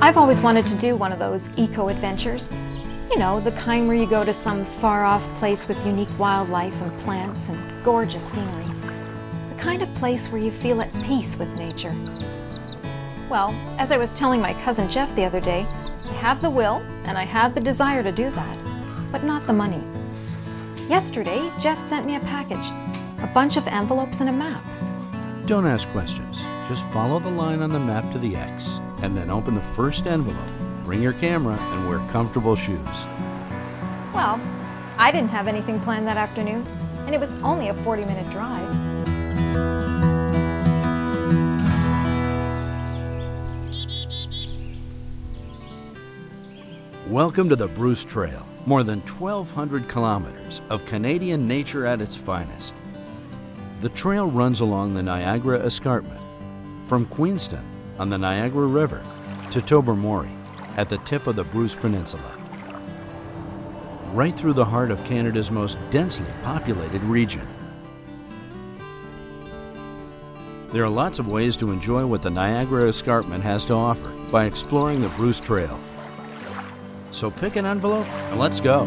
I've always wanted to do one of those eco-adventures. You know, the kind where you go to some far-off place with unique wildlife and plants and gorgeous scenery. The kind of place where you feel at peace with nature. Well, as I was telling my cousin Jeff the other day, I have the will and I have the desire to do that, but not the money. Yesterday, Jeff sent me a package, a bunch of envelopes and a map. Don't ask questions. Just follow the line on the map to the X, and then open the first envelope. Bring your camera and wear comfortable shoes. Well, I didn't have anything planned that afternoon, and it was only a 40-minute drive. Welcome to the Bruce Trail, more than 1,200 kilometers of Canadian nature at its finest. The trail runs along the Niagara Escarpment, from Queenston on the Niagara River to Tobermory at the tip of the Bruce Peninsula. Right through the heart of Canada's most densely populated region. There are lots of ways to enjoy what the Niagara Escarpment has to offer by exploring the Bruce Trail. So pick an envelope and let's go.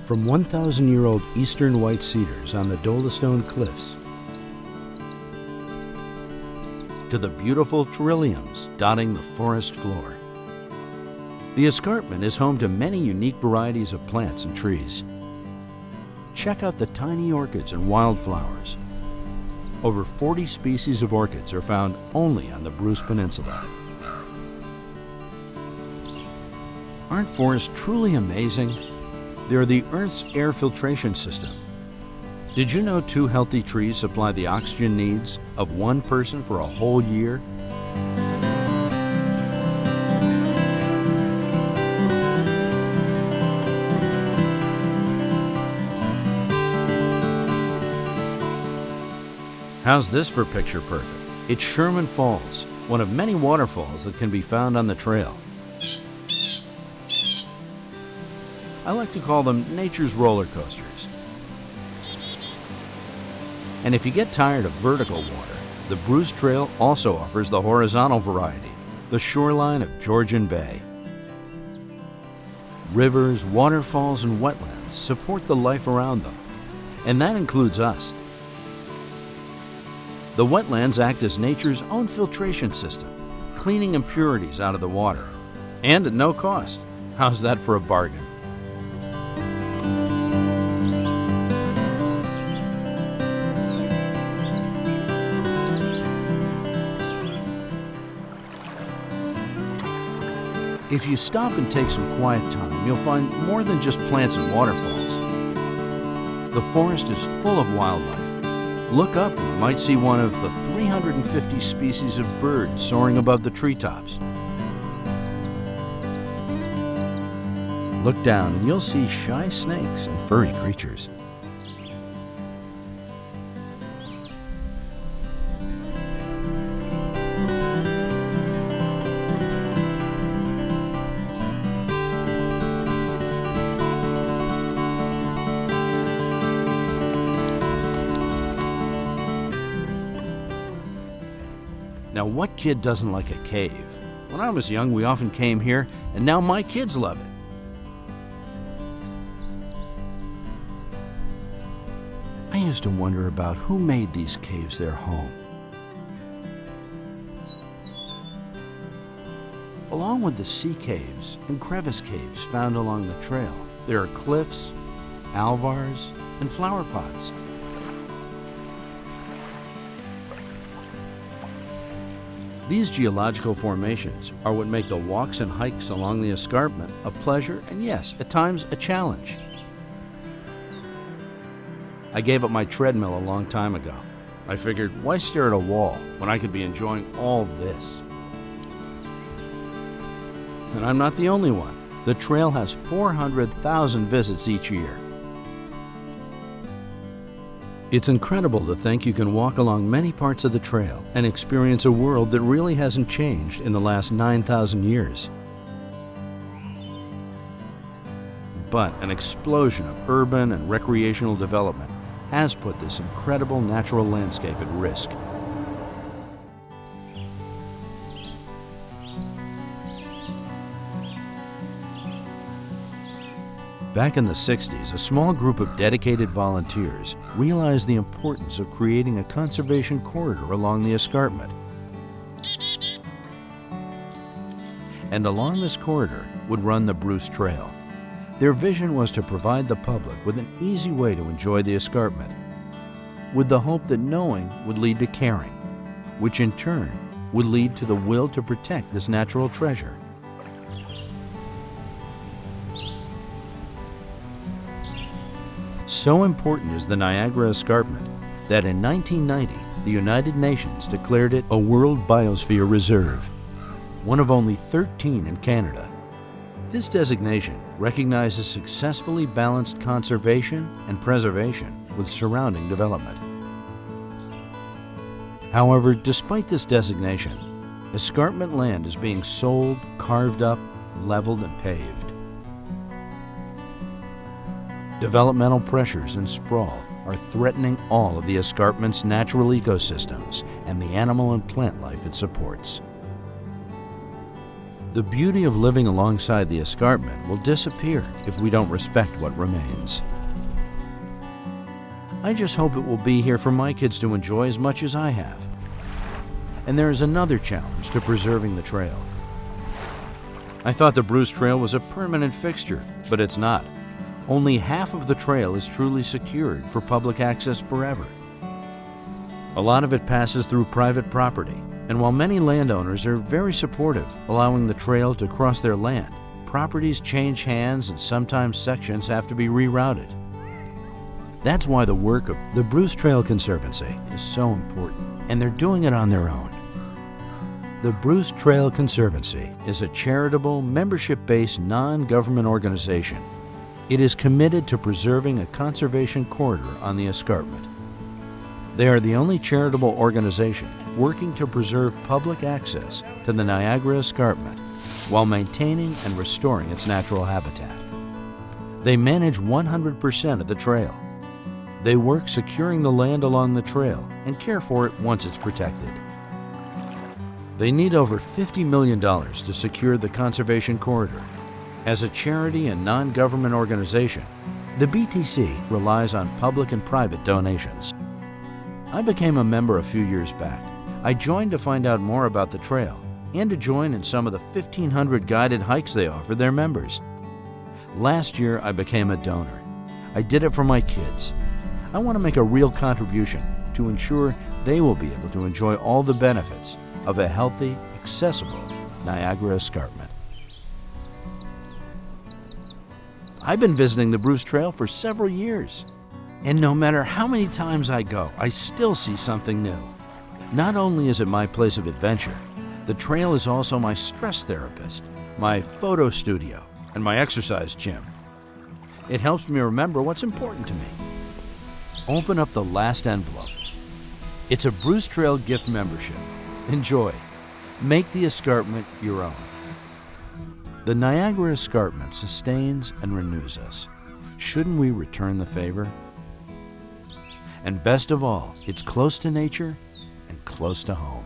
From 1,000-year-old eastern white cedars on the Dolostone Cliffs to the beautiful trilliums dotting the forest floor. The escarpment is home to many unique varieties of plants and trees. Check out the tiny orchids and wildflowers. Over 40 species of orchids are found only on the Bruce Peninsula. Aren't forests truly amazing? They're the Earth's air filtration system. Did you know 2 healthy trees supply the oxygen needs of 1 person for a whole year? How's this for picture perfect? It's Sherman Falls, one of many waterfalls that can be found on the trail. I like to call them nature's roller coasters. And if you get tired of vertical water, the Bruce Trail also offers the horizontal variety, the shoreline of Georgian Bay. Rivers, waterfalls, and wetlands support the life around them, and that includes us. The wetlands act as nature's own filtration system, cleaning impurities out of the water, and at no cost. How's that for a bargain? If you stop and take some quiet time, you'll find more than just plants and waterfalls. The forest is full of wildlife. Look up and you might see one of the 350 species of birds soaring above the treetops. Look down and you'll see shy snakes and furry creatures. Now, what kid doesn't like a cave? When I was young, we often came here, and now my kids love it. I used to wonder about who made these caves their home. Along with the sea caves and crevice caves found along the trail, there are cliffs, alvars, and flower pots. These geological formations are what make the walks and hikes along the escarpment a pleasure and, yes, at times a challenge. I gave up my treadmill a long time ago. I figured, why stare at a wall when I could be enjoying all this? And I'm not the only one. The trail has 400,000 visits each year. It's incredible to think you can walk along many parts of the trail and experience a world that really hasn't changed in the last 9,000 years. But an explosion of urban and recreational development has put this incredible natural landscape at risk. Back in the 60s, a small group of dedicated volunteers realized the importance of creating a conservation corridor along the escarpment. And along this corridor would run the Bruce Trail. Their vision was to provide the public with an easy way to enjoy the escarpment, with the hope that knowing would lead to caring, which in turn would lead to the will to protect this natural treasure. So important is the Niagara Escarpment that in 1990, the United Nations declared it a World Biosphere Reserve, one of only 13 in Canada. This designation recognizes successfully balanced conservation and preservation with surrounding development. However, despite this designation, escarpment land is being sold, carved up, leveled, and paved. Developmental pressures and sprawl are threatening all of the escarpment's natural ecosystems and the animal and plant life it supports. The beauty of living alongside the escarpment will disappear if we don't respect what remains. I just hope it will be here for my kids to enjoy as much as I have. And there is another challenge to preserving the trail. I thought the Bruce Trail was a permanent fixture, but it's not. Only half of the trail is truly secured for public access forever. A lot of it passes through private property, and while many landowners are very supportive, allowing the trail to cross their land, properties change hands and sometimes sections have to be rerouted. That's why the work of the Bruce Trail Conservancy is so important, and they're doing it on their own. The Bruce Trail Conservancy is a charitable, membership-based, non-government organization. It is committed to preserving a conservation corridor on the escarpment. They are the only charitable organization working to preserve public access to the Niagara Escarpment while maintaining and restoring its natural habitat. They manage 100% of the trail. They work securing the land along the trail and care for it once it's protected. They need over $50 million to secure the conservation corridor. As a charity and non-government organization, the BTC relies on public and private donations. I became a member a few years back. I joined to find out more about the trail and to join in some of the 1,500 guided hikes they offer their members. Last year, I became a donor. I did it for my kids. I want to make a real contribution to ensure they will be able to enjoy all the benefits of a healthy, accessible Niagara Escarpment. I've been visiting the Bruce Trail for several years, and no matter how many times I go, I still see something new. Not only is it my place of adventure, the trail is also my stress therapist, my photo studio, and my exercise gym. It helps me remember what's important to me. Open up the last envelope. It's a Bruce Trail gift membership. Enjoy. Make the escarpment your own. The Niagara Escarpment sustains and renews us. Shouldn't we return the favor? And best of all, it's close to nature and close to home.